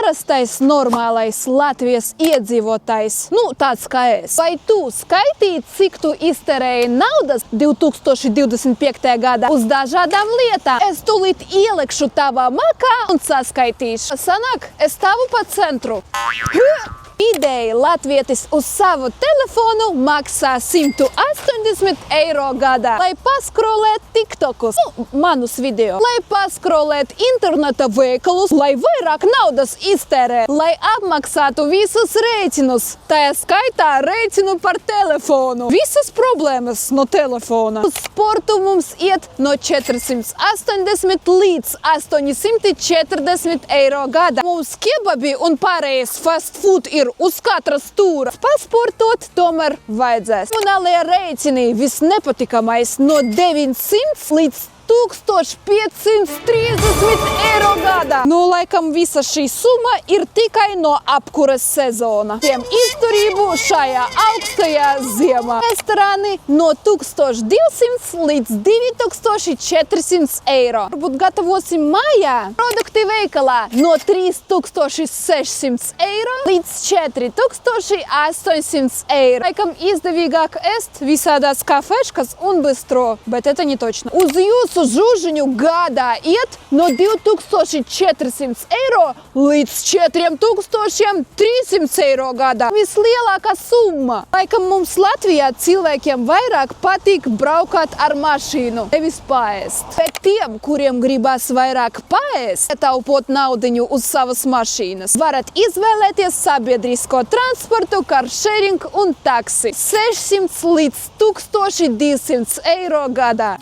parastais normālais Latvijas iedzīvotājs, tāds kā es. Vai tu skaitīji, cik tu izterēji naudas 2025. gadā uz dažādām lietām? Es tūlīt ielikšu tavā makā un saskaitīšu. Sanāk, es tavu pa centru. Ideja latvietis uz savu telefonu maksā 180 eiro gadā, lai paskrolētu tiktokus, manus video, lai paskrolētu interneta veikalus, lai vairāk naudas iztērē, lai apmaksātu visus rēķinus, tajā skaitā rēķinu par telefonu. Visas problēmas no telefona. Uz sportu mums iet no 480 līdz 840 eiro gadā. Mums kebabi un pārējais fast food ir uz katra stūra. Pasportot tomēr vajadzēs. Komunālie rēķini visnepatīkamais no 900 līdz 1530 eiro gadā. Laikam visa šī summa ir tikai no apkuras sezona. Tiem izturību šajā augstajā ziemā. Restorāni no 1200 līdz 2400 eiro. Varbūt gatavosim mājā. Produkti veikalā no 3600 eiro līdz 4800 eiro. Laikam izdevīgāk ēst visādās kafeškas un bistro, bet это не точно. Uz jūsu žužiņu gadā iet no 2400 eiro līdz 4300 eiro gadā. Vislielākā summa. Laikam mums Latvijā cilvēkiem vairāk patīk braukāt ar mašīnu, nevis paēst. Bet tiem, kuriem gribas vairāk paēst, ietaupot naudiņu uz savas mašīnas, varat izvēlēties sabiedrisko transportu, carsharing un taksi. 600 līdz 1200 eiro gadā.